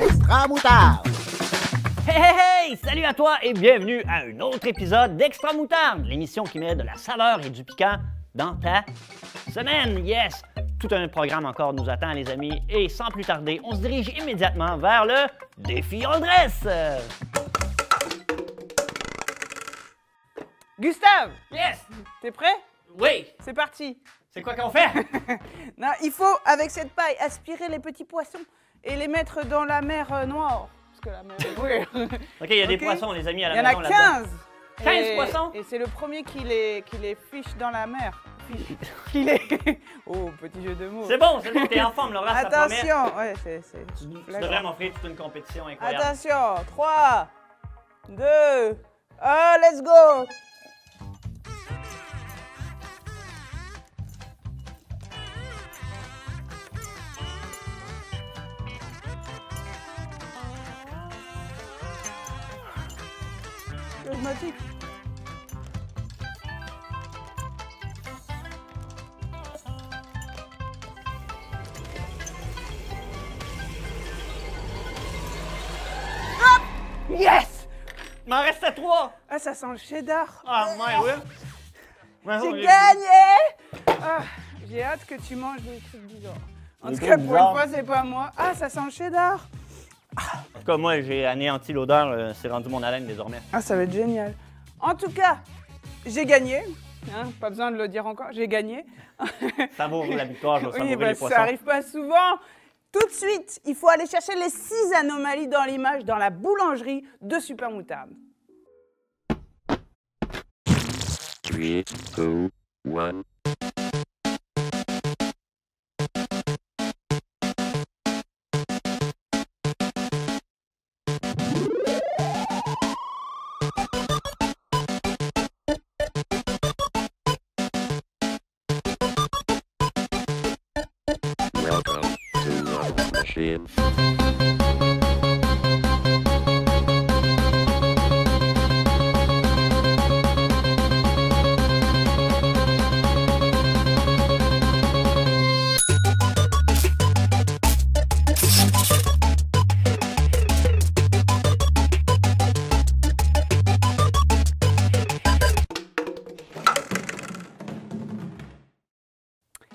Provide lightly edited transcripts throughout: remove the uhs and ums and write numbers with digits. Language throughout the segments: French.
Extra Moutarde. Hey, hey, hey! Salut à toi et bienvenue à un autre épisode d'Extra Moutarde, l'émission qui met de la saveur et du piquant dans ta semaine. Yes! Tout un programme encore nous attend, les amis. Et sans plus tarder, on se dirige immédiatement vers le défi All Dress. Gustave, Yes! t'es prêt? Oui! C'est parti. C'est quoi qu'on fait? Non, il faut, avec cette paille, aspirer les petits poissons et les mettre dans la mer Noire. Parce que la mer est brûlée. OK, il y a des Ok. poissons, les amis, à Il y la en a maison là-dedans. 15. 15 Et- poissons? Et c'est le premier qui les fiche dans la mer. Qui les... Oh, petit jeu de mots. C'est bon, t'es en forme, Laura, ça promet. Attention, ouais, c'est... Tu devrais m'offrir toute une compétition incroyable. Attention, 3, 2, 1, let's go! Charismatique. Yes! Il m'en reste à 3. Ah, ça sent le cheddar. Ah, ouais, oui. J'ai gagné! Ah, j'ai hâte que tu manges des trucs bizarres. En Des tout cas, trucs pour une bizarres. fois, c'est pas moi. Ah, ça sent le cheddar. En tout cas, moi, j'ai anéanti l'odeur. C'est rendu mon haleine désormais. Ah, ça va être génial. En tout cas, j'ai gagné. Hein, pas besoin de le dire encore, j'ai gagné. Savoure la victoire, je vais Oui, savourer bah, les poissons. ça arrive pas souvent. Tout de suite, il faut aller chercher les 6 anomalies dans l'image dans la boulangerie de Super Moutarde. 3, 2, 1. Welcome to the machine.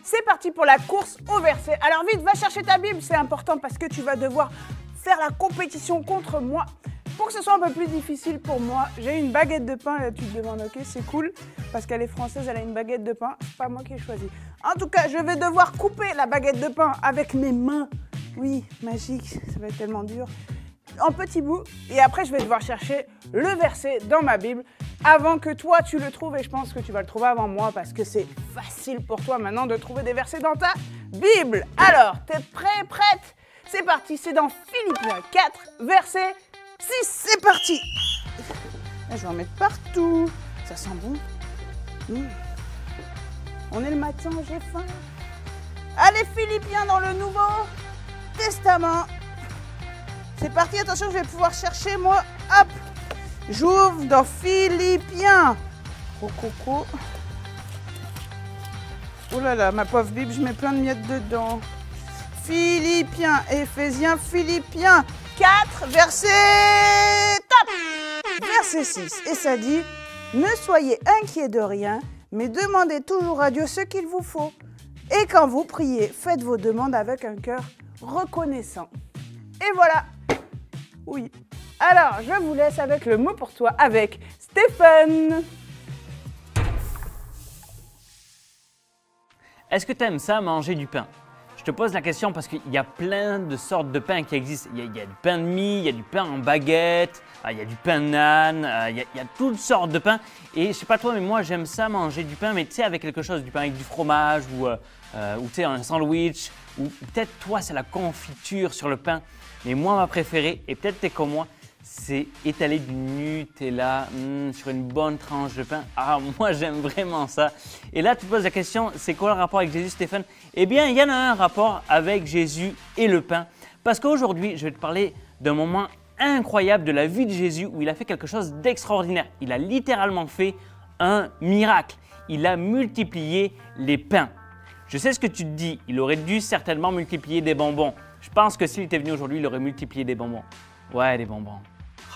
C'est parti pour la course au verset. Alors vite, va chercher ta Bible, c'est important parce que tu vas devoir faire la compétition contre moi. Pour que ce soit un peu plus difficile pour moi, j'ai une baguette de pain. Là, tu te demandes, ok, c'est cool, parce qu'elle est française, elle a une baguette de pain. C'est pas moi qui ai choisi. En tout cas, je vais devoir couper la baguette de pain avec mes mains. Oui, magique, ça va être tellement dur. En petits bouts. Et après, je vais devoir chercher le verset dans ma Bible avant que toi, tu le trouves. Et je pense que tu vas le trouver avant moi parce que c'est facile pour toi maintenant de trouver des versets dans ta Bible. Alors, t'es prêt, prête? C'est parti, c'est dans Philippiens 4, verset 6. C'est parti. Là, je vais en mettre partout. Ça sent bon. On est le matin, j'ai faim. Allez, Philippiens dans le Nouveau Testament. C'est parti, attention, je vais pouvoir chercher moi. Hop, j'ouvre dans Philippiens. Coco. Oh là là, ma pauvre Bible, je mets plein de miettes dedans. Philippiens, Éphésiens, Philippiens 4, verset top. Verset 6, et ça dit, ne soyez inquiets de rien, mais demandez toujours à Dieu ce qu'il vous faut. Et quand vous priez, faites vos demandes avec un cœur reconnaissant. Et voilà. Oui. Alors, je vous laisse avec le mot pour toi, avec Stéphane. Est-ce que tu aimes ça, manger du pain? Je te pose la question parce qu'il y a plein de sortes de pain qui existent. Il y a du pain de mie, il y a du pain en baguette, il y a du pain nan, il y a toutes sortes de pain. Et je sais pas toi, mais moi j'aime ça manger du pain, mais tu sais, avec quelque chose, du pain avec du fromage ou tu sais, un sandwich. Ou peut-être toi, c'est la confiture sur le pain. Mais moi, ma préférée, et peut-être t'es comme moi, c'est étaler du Nutella sur une bonne tranche de pain. Ah, moi, j'aime vraiment ça. Et là, tu te poses la question, c'est quoi le rapport avec Jésus, Stéphane? Eh bien, il y en a un rapport avec Jésus et le pain. Parce qu'aujourd'hui, je vais te parler d'un moment incroyable de la vie de Jésus où il a fait quelque chose d'extraordinaire. Il a littéralement fait un miracle. Il a multiplié les pains. Je sais ce que tu te dis, il aurait dû certainement multiplier des bonbons. Je pense que s'il était venu aujourd'hui, il aurait multiplié des bonbons. Ouais, des bonbons.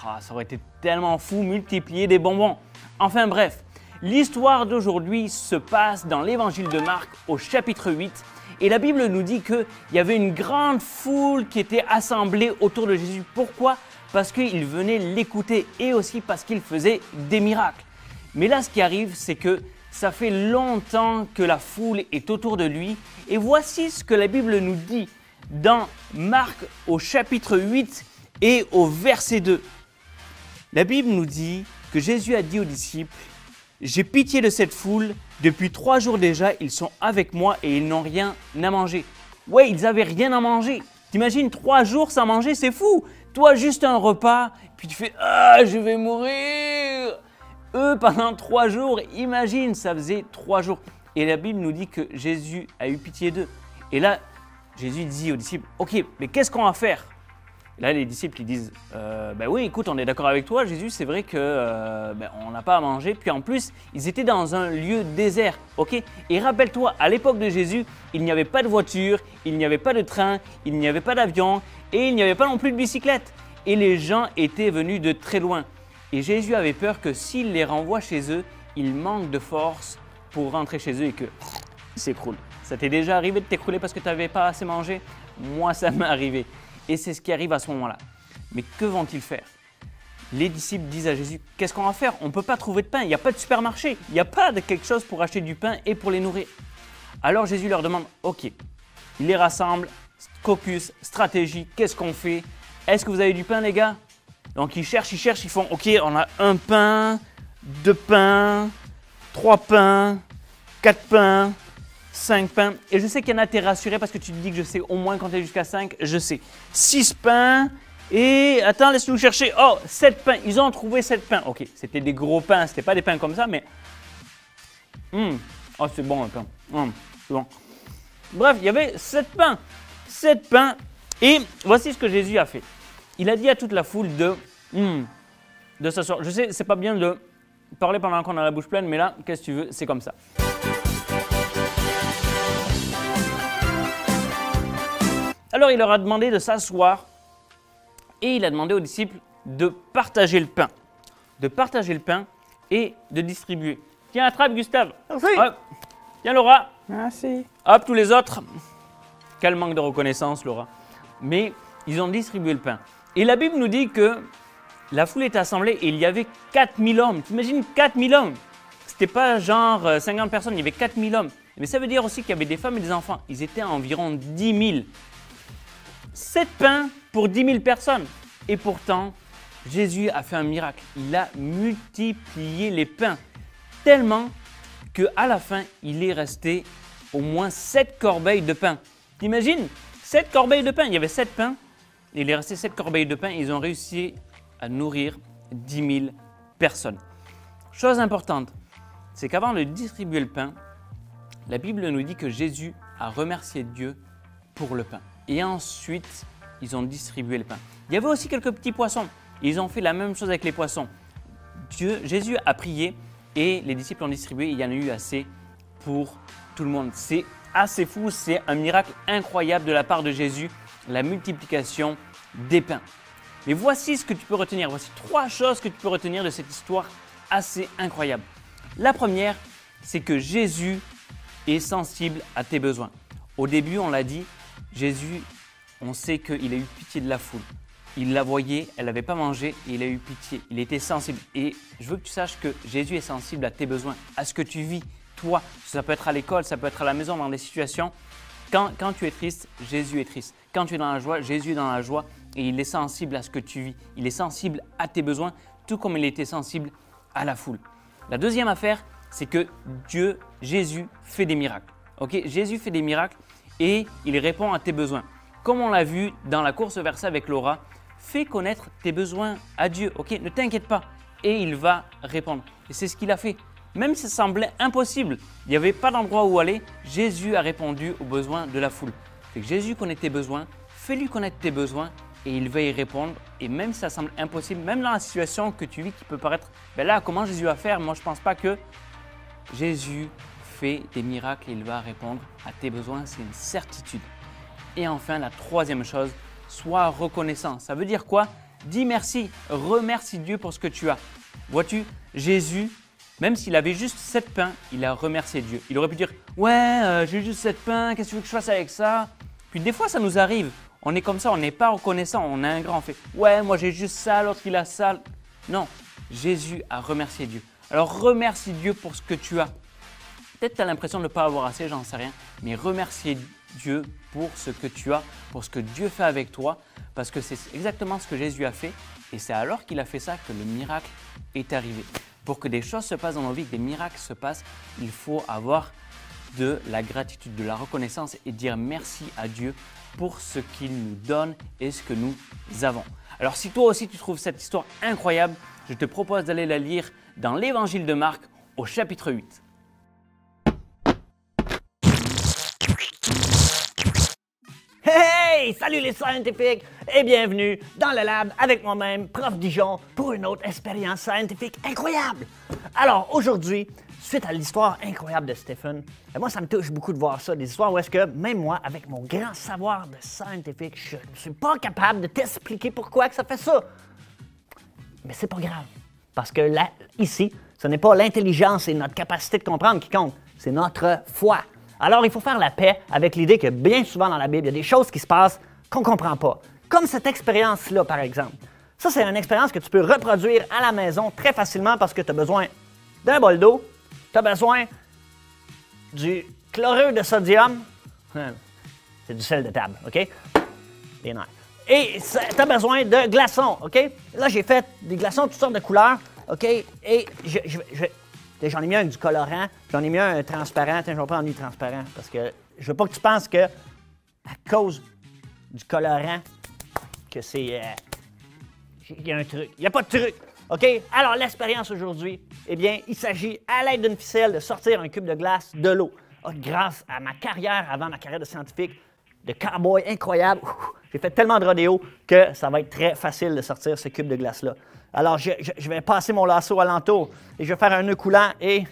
Ah, ça aurait été tellement fou, multiplier des bonbons. Enfin bref, l'histoire d'aujourd'hui se passe dans l'évangile de Marc au chapitre 8. Et la Bible nous dit qu'il y avait une grande foule qui était assemblée autour de Jésus. Pourquoi? Parce qu'ils venaient l'écouter et aussi parce qu'il faisait des miracles. Mais là, ce qui arrive, c'est que ça fait longtemps que la foule est autour de lui. Et voici ce que la Bible nous dit dans Marc au chapitre 8 et au verset 2. La Bible nous dit que Jésus a dit aux disciples: « J'ai pitié de cette foule, depuis 3 jours déjà, ils sont avec moi et ils n'ont rien à manger. » Ouais, ils n'avaient rien à manger. T'imagines 3 jours sans manger, c'est fou. Toi, juste un repas, puis tu fais « Ah, je vais mourir !» Eux, pendant 3 jours, imagine, ça faisait 3 jours. Et la Bible nous dit que Jésus a eu pitié d'eux. Et là, Jésus dit aux disciples: « Ok, mais qu'est-ce qu'on va faire ?» Là, les disciples, ils disent ben oui, écoute, on est d'accord avec toi, Jésus, c'est vrai que on n'a pas à manger. Puis en plus, ils étaient dans un lieu désert, ok? Et rappelle-toi, à l'époque de Jésus, il n'y avait pas de voiture, il n'y avait pas de train, il n'y avait pas d'avion et il n'y avait pas non plus de bicyclette. Et les gens étaient venus de très loin. Et Jésus avait peur que s'il les renvoie chez eux, ils manquent de force pour rentrer chez eux et qu'ils s'écroulent. Ça t'est déjà arrivé de t'écrouler parce que tu n'avais pas assez mangé? Moi, ça m'est arrivé. Et c'est ce qui arrive à ce moment-là. Mais que vont-ils faire? Les disciples disent à Jésus: « Qu'est-ce qu'on va faire? On ne peut pas trouver de pain, il n'y a pas de supermarché, il n'y a pas de quelque chose pour acheter du pain et pour les nourrir. » Alors Jésus leur demande: « Ok, il les rassemble, caucus, stratégie, qu'est-ce qu'on fait? Est-ce que vous avez du pain, les gars? » Donc ils cherchent, ils font: « Ok, on a 1 pain, 2 pains, 3 pains, 4 pains. 5 pains. » Et je sais qu'il y en a, t'es rassuré parce que tu te dis que je sais au moins compter jusqu'à 5. Je sais. 6 pains et... Attends, laisse-nous chercher. Oh, 7 pains. Ils ont trouvé 7 pains. Ok, c'était des gros pains. C'était pas des pains comme ça, mais... Oh, c'est bon un pain. C'est bon. Bref, il y avait 7 pains. 7 pains. Et voici ce que Jésus a fait. Il a dit à toute la foule de s'asseoir. Je sais, c'est pas bien de parler pendant qu'on a la bouche pleine, mais là, qu'est-ce que tu veux, c'est comme ça. Alors, il leur a demandé de s'asseoir et il a demandé aux disciples de partager le pain. De partager le pain et de distribuer. Tiens, attrape, Gustave. Merci. Hop. Tiens, Laura. Merci. Hop, tous les autres. Quel manque de reconnaissance, Laura. Mais ils ont distribué le pain. Et la Bible nous dit que la foule était assemblée et il y avait 4000 hommes. T'imagines 4000 hommes? C'était pas genre 50 personnes, il y avait 4000 hommes. Mais ça veut dire aussi qu'il y avait des femmes et des enfants. Ils étaient à environ 10 000. 7 pains pour 10 000 personnes. Et pourtant, Jésus a fait un miracle. Il a multiplié les pains tellement qu'à la fin, il est resté au moins 7 corbeilles de pain. T'imagines? 7 corbeilles de pain. Il y avait 7 pains. Il est resté 7 corbeilles de pain et ils ont réussi à nourrir 10 000 personnes. Chose importante, c'est qu'avant de distribuer le pain, la Bible nous dit que Jésus a remercié Dieu pour le pain. Et ensuite, ils ont distribué le pain. Il y avait aussi quelques petits poissons. Ils ont fait la même chose avec les poissons. Jésus a prié et les disciples ont distribué. Il y en a eu assez pour tout le monde. C'est assez fou, c'est un miracle incroyable de la part de Jésus, la multiplication des pains. Mais voici ce que tu peux retenir. Voici 3 choses que tu peux retenir de cette histoire assez incroyable. La première, c'est que Jésus est sensible à tes besoins. Au début, on l'a dit, Jésus, on sait qu'il a eu pitié de la foule. Il la voyait, elle n'avait pas mangé et il a eu pitié. Il était sensible. Et je veux que tu saches que Jésus est sensible à tes besoins, à ce que tu vis, toi. Ça peut être à l'école, ça peut être à la maison, dans des situations. Quand tu es triste, Jésus est triste. Quand tu es dans la joie, Jésus est dans la joie et il est sensible à ce que tu vis. Il est sensible à tes besoins, tout comme il était sensible à la foule. La deuxième affaire, c'est que Jésus fait des miracles. Okay? Jésus fait des miracles et il répond à tes besoins. Comme on l'a vu dans la course versée avec Laura, fais connaître tes besoins à Dieu. Okay? Ne t'inquiète pas et il va répondre. Et c'est ce qu'il a fait. Même si ça semblait impossible, il n'y avait pas d'endroit où aller, Jésus a répondu aux besoins de la foule. Fait que Jésus connaît tes besoins, fais-lui connaître tes besoins et il va y répondre. Et même si ça semble impossible, même dans la situation que tu vis qui peut paraître, ben là, comment Jésus va faire? Moi, je ne pense pas que Jésus fait des miracles et il va répondre à tes besoins, c'est une certitude. Et enfin, la troisième chose, sois reconnaissant. Ça veut dire quoi? Dis merci, remercie Dieu pour ce que tu as. Vois-tu, Jésus, même s'il avait juste 7 pains, il a remercié Dieu. Il aurait pu dire « Ouais, j'ai juste 7 pains, qu'est-ce que tu veux que je fasse avec ça ?» Puis des fois, ça nous arrive. On est comme ça, on n'est pas reconnaissant, on a un grand, on fait « Ouais, moi j'ai juste ça, l'autre il a ça. » Non, Jésus a remercié Dieu. Alors remercie Dieu pour ce que tu as. Peut-être tu as l'impression de ne pas avoir assez, j'en sais rien, mais remercier Dieu pour ce que tu as, pour ce que Dieu fait avec toi, parce que c'est exactement ce que Jésus a fait et c'est alors qu'il a fait ça que le miracle est arrivé. Pour que des choses se passent dans nos vies, que des miracles se passent, il faut avoir de la gratitude, de la reconnaissance et dire merci à Dieu pour ce qu'il nous donne et ce que nous avons. Alors si toi aussi tu trouves cette histoire incroyable, je te propose d'aller la lire dans l'Évangile de Marc au chapitre 8. Hey! Salut les scientifiques et bienvenue dans le lab avec moi-même, Prof Dijon, pour une autre expérience scientifique incroyable! Alors aujourd'hui, suite à l'histoire incroyable de Stephen, moi ça me touche beaucoup de voir ça, des histoires où est-ce que même moi, avec mon grand savoir de scientifique, je ne suis pas capable de t'expliquer pourquoi que ça fait ça. Mais c'est pas grave, parce que là, ici, ce n'est pas l'intelligence et notre capacité de comprendre qui compte, c'est notre foi. Alors, il faut faire la paix avec l'idée que bien souvent dans la Bible, il y a des choses qui se passent qu'on ne comprend pas. Comme cette expérience-là, par exemple. Ça, c'est une expérience que tu peux reproduire à la maison très facilement parce que tu as besoin d'un bol d'eau, tu as besoin du chlorure de sodium, c'est du sel de table, OK? Des nerfs. Et tu as besoin de glaçons, OK? Là, j'ai fait des glaçons de toutes sortes de couleurs, OK? Et j'en ai mis un avec du colorant, j'en ai mis un transparent. Tiens, je vais prendre lui transparent parce que je veux pas que tu penses que à cause du colorant que c'est... il y a un truc. Il n'y a pas de truc. OK? Alors, l'expérience aujourd'hui, eh bien, il s'agit, à l'aide d'une ficelle, de sortir un cube de glace de l'eau. Grâce à ma carrière, avant ma carrière de scientifique, de cowboy incroyable, j'ai fait tellement de rodéo que ça va être très facile de sortir ce cube de glace-là. Alors, je vais passer mon lasso alentour et je vais faire un nœud coulant et...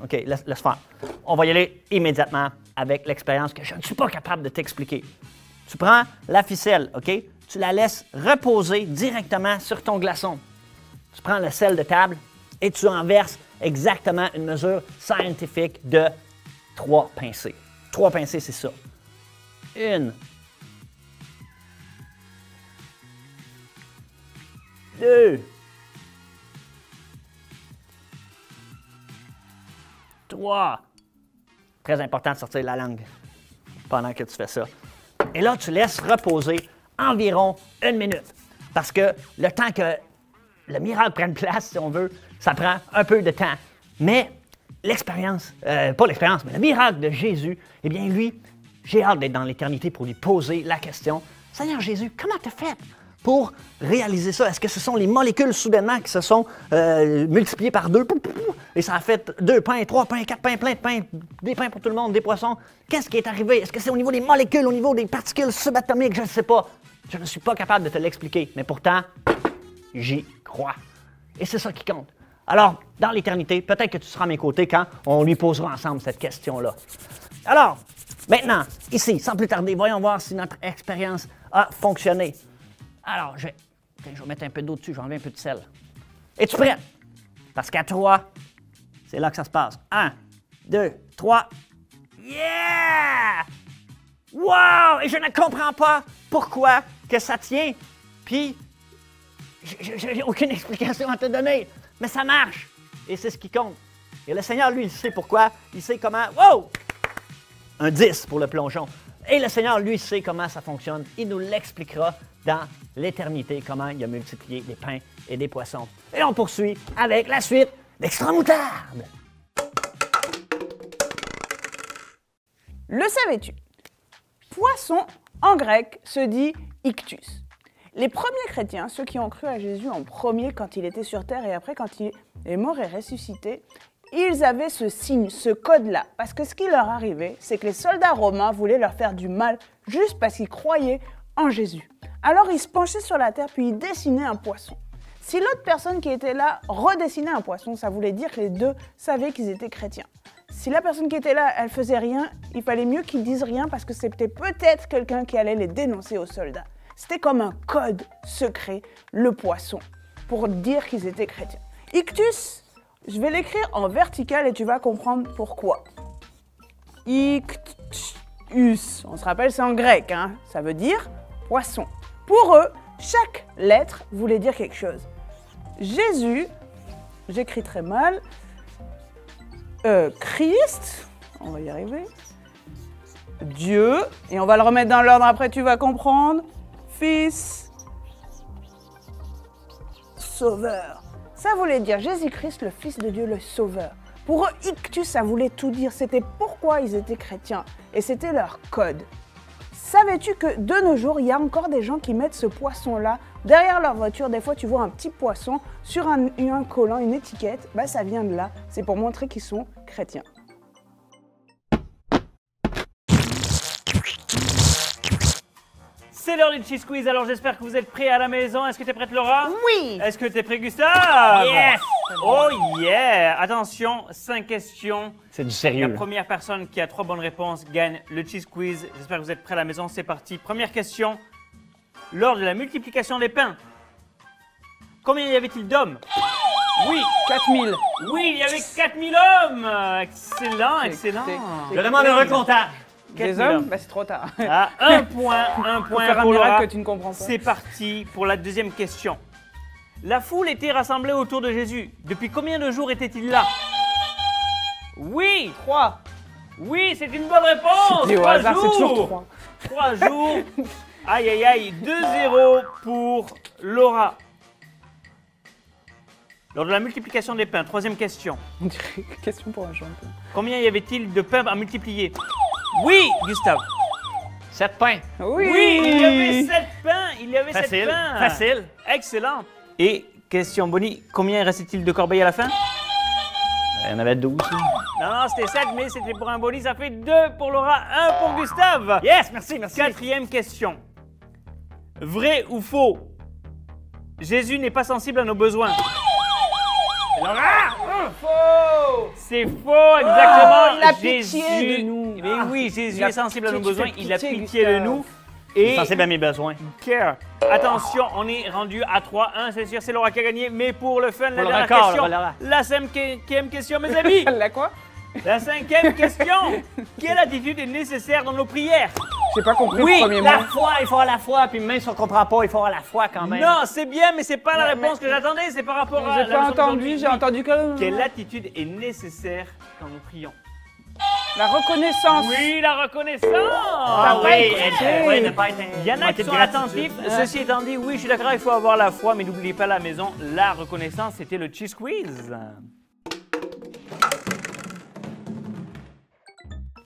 OK, laisse faire. On va y aller immédiatement avec l'expérience que je ne suis pas capable de t'expliquer. Tu prends la ficelle, OK? Tu la laisses reposer directement sur ton glaçon. Tu prends le sel de table et tu en verses exactement une mesure scientifique de 3 pincées. 3 pincées, c'est ça. 1, 2, 3. Très important de sortir la langue pendant que tu fais ça. Et là, tu laisses reposer environ 1 minute. Parce que le temps que le miracle prenne place, si on veut, ça prend un peu de temps. Mais l'expérience, pas l'expérience, mais le miracle de Jésus, eh bien lui, j'ai hâte d'être dans l'éternité pour lui poser la question, « Seigneur Jésus, comment t'as fait pour réaliser ça? Est-ce que ce sont les molécules soudainement qui se sont multipliées par 2 et ça a fait 2 pains, 3 pains, 4 pains, plein de pains, des pains pour tout le monde, des poissons? Qu'est-ce qui est arrivé? Est-ce que c'est au niveau des molécules, au niveau des particules subatomiques? Je ne sais pas. Je ne suis pas capable de te l'expliquer, mais pourtant, j'y crois. Et c'est ça qui compte. Alors, dans l'éternité, peut-être que tu seras à mes côtés quand on lui posera ensemble cette question-là. Alors, maintenant, ici, sans plus tarder, voyons voir si notre expérience a fonctionné. Alors, je vais mettre un peu d'eau dessus, je vais enlever un peu de sel. Es-tu prête? Parce qu'à 3, c'est là que ça se passe. 1, 2, 3. Yeah! Wow! Et je ne comprends pas pourquoi que ça tient. Puis, j'ai aucune explication à te donner. Mais ça marche. Et c'est ce qui compte. Et le Seigneur, lui, il sait pourquoi. Il sait comment... Wow! Un 10 pour le plongeon. Et le Seigneur, lui, sait comment ça fonctionne. Il nous l'expliquera dans l'éternité, comment il a multiplié des pains et des poissons. Et on poursuit avec la suite d'Extra Moutarde. Le savais-tu? Poisson, en grec, se dit ictus. Les premiers chrétiens, ceux qui ont cru à Jésus en premier quand il était sur terre et après quand il est mort et ressuscité, ils avaient ce signe, ce code-là. Parce que ce qui leur arrivait, c'est que les soldats romains voulaient leur faire du mal juste parce qu'ils croyaient en Jésus. Alors ils se penchaient sur la terre puis ils dessinaient un poisson. Si l'autre personne qui était là redessinait un poisson, ça voulait dire que les deux savaient qu'ils étaient chrétiens. si la personne qui était là, elle faisait rien, il fallait mieux qu'ils disent rien parce que c'était peut-être quelqu'un qui allait les dénoncer aux soldats. C'était comme un code secret, le poisson, pour dire qu'ils étaient chrétiens. Ictus, je vais l'écrire en vertical et tu vas comprendre pourquoi. Ictus, on se rappelle, c'est en grec, hein, ça veut dire poisson. Pour eux, chaque lettre voulait dire quelque chose. Jésus, j'écris très mal, Christ, on va y arriver, Dieu, et on va le remettre dans l'ordre après, tu vas comprendre, Fils, Sauveur. Ça voulait dire Jésus-Christ, le Fils de Dieu, le Sauveur. Pour eux, Ictus, ça voulait tout dire, c'était pourquoi ils étaient chrétiens, et c'était leur code. Savais-tu que de nos jours, il y a encore des gens qui mettent ce poisson-là derrière leur voiture? Des fois, tu vois un petit poisson sur un collant, une étiquette. Bah, ça vient de là. C'est pour montrer qu'ils sont chrétiens. C'est l'heure du Cheese Quiz, alors j'espère que vous êtes prêts à la maison. Est-ce que tu es prête, Laura? Oui! Est-ce que tu es prêt, Gustave? Yes! Oh yeah! Attention, 5 questions. C'est du La sérieux. première personne qui a 3 bonnes réponses gagne le Cheese Quiz. J'espère que vous êtes prêts à la maison. C'est parti. Première question. Lors de la multiplication des pains, combien y avait-il d'hommes? Oui, 4000. oui, il y avait 4000 hommes. Excellent, excellent. Je demande un recomptage. Des hommes? Bah, c'est trop tard. Ah, un point Faut faire un pour miracle Laura. que tu ne comprends pas. C'est parti pour la deuxième question. La foule était rassemblée autour de Jésus. Depuis combien de jours était-il là? Oui, 3. oui, c'est une bonne réponse. Et au 3 hasard, c'est toujours jours. 3. 3 jours. Aïe, aïe, aïe. 2-0 pour Laura. Lors de la multiplication des pains, troisième question. On dirait question pour un champion. Combien y avait-il de pains à multiplier? Oui, Gustave. 7 pains. Oui! Oui, il y avait 7 pains. Il y avait 7 Facile, pains. facile. Excellent. Et question Bonnie, combien restait-il de corbeilles à la fin? Il y en avait 12. Non, c'était 7, mais c'était pour un Bonnie. Ça fait 2 pour Laura, 1 pour Gustave. Yes, merci, merci. Quatrième question. Vrai ou faux? Jésus n'est pas sensible à nos besoins. Faux! C'est faux, exactement. il a pitié de nous. Mais oui, Jésus Il a est sensible à nos pitié, tu besoins. fais Il a pitié, pitié de Gustave. nous. Je Et suis sensible à mes besoins. care. Attention, on est rendu à 3-1. C'est sûr, c'est Laura qui a gagné. Mais pour le fun, la le dernière record, question. Laura. La cinquième question, mes amis. La quoi? La cinquième question. Quelle attitude est nécessaire dans nos prières? J'ai pas compris Oui, le premier La mot. foi, il faut avoir la foi, puis même si on comprend pas, il faut avoir la foi quand même. Non, c'est bien, mais c'est pas la Mais- réponse que j'attendais. C'est par rapport à. J'ai la pas leçon entendu, d'aujourd'hui. j'ai entendu que... Quelle attitude est nécessaire quand nous prions? La reconnaissance. Oui, la reconnaissance. Ah pas oui, écouté. oui, ne pas être Il y en a manquer qui de sont gratitude. attentifs. Ceci étant dit, oui, je suis d'accord, il faut avoir la foi, mais n'oubliez pas à la maison, la reconnaissance, c'était le Cheese Quiz.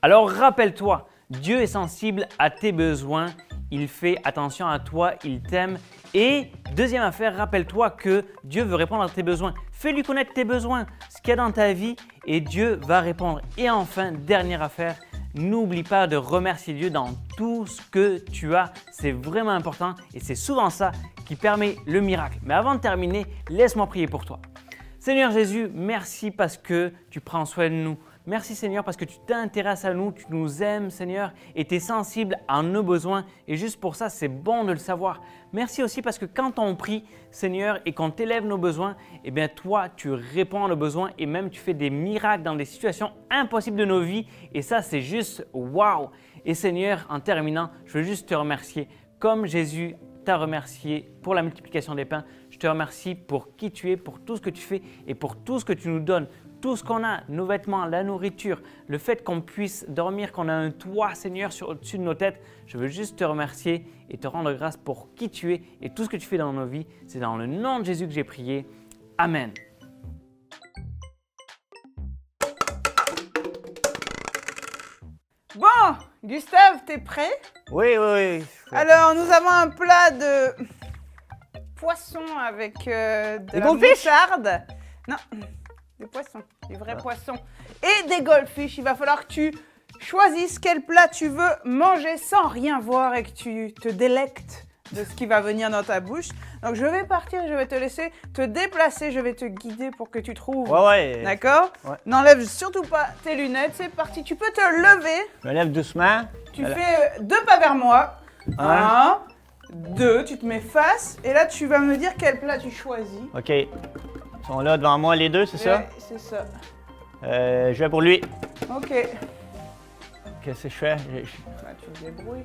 Alors, rappelle-toi, Dieu est sensible à tes besoins, il fait attention à toi, il t'aime. Et deuxième affaire, rappelle-toi que Dieu veut répondre à tes besoins. Fais-lui connaître tes besoins, ce qu'il y a dans ta vie, et Dieu va répondre. Et enfin, dernière affaire, n'oublie pas de remercier Dieu dans tout ce que tu as. C'est vraiment important et c'est souvent ça qui permet le miracle. Mais avant de terminer, laisse-moi prier pour toi. Seigneur Jésus, merci parce que tu prends soin de nous. Merci Seigneur parce que tu t'intéresses à nous, tu nous aimes Seigneur et tu es sensible à nos besoins et juste pour ça c'est bon de le savoir. Merci aussi parce que quand on prie Seigneur et qu'on t'élève nos besoins, eh bien toi tu réponds à nos besoins et même tu fais des miracles dans des situations impossibles de nos vies et ça c'est juste waouh. Et Seigneur en terminant, je veux juste te remercier comme Jésus t'a remercié pour la multiplication des pains. Je te remercie pour qui tu es, pour tout ce que tu fais et pour tout ce que tu nous donnes. Tout ce qu'on a, nos vêtements, la nourriture, le fait qu'on puisse dormir, qu'on a un toit, Seigneur, au-dessus de nos têtes, je veux juste te remercier et te rendre grâce pour qui tu es et tout ce que tu fais dans nos vies. C'est dans le nom de Jésus que j'ai prié. Amen. Bon, Gustave, t'es prêt? Oui, oui, oui. Alors, nous avons un plat de poisson avec de Des la goldfish? moutarde. Non, des poissons, des vrais poissons. Et des goldfish. Il va falloir que tu choisisses quel plat tu veux manger sans rien voir et que tu te délectes de ce qui va venir dans ta bouche. Donc je vais partir, je vais te laisser te déplacer, je vais te guider pour que tu trouves. Ouais. D'accord? Ouais. N'enlève surtout pas tes lunettes, c'est parti. Tu peux te lever, Je me lève doucement. tu Voilà. fais 2 pas vers moi. Un. 1, 2, tu te mets face et là tu vas me dire quel plat tu choisis. OK. Ils sont là devant moi, les deux, c'est ça? Ouais, c'est ça. Je vais pour lui. Ok. Qu'est-ce que je fais? Bah, tu te débrouilles.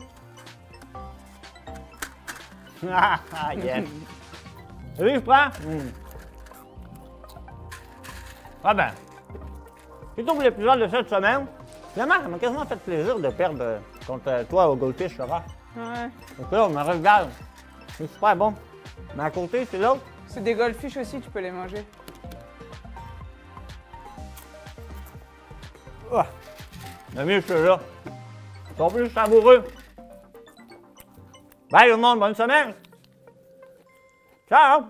Ah, yes. Lui, je prends. Ah ben, c'est tout pour l'épisode de cette semaine. Finalement, ça m'a quasiment fait plaisir de perdre contre toi au Goldfish, Laura. Ouais. Donc là, on me regarde. C'est super bon. Mais à côté, c'est l'autre. C'est des goldfish aussi, tu peux les manger. Ah, le mieux, ceux-là. Ils sont plus savoureux. Bye tout le monde, bonne semaine. Ciao!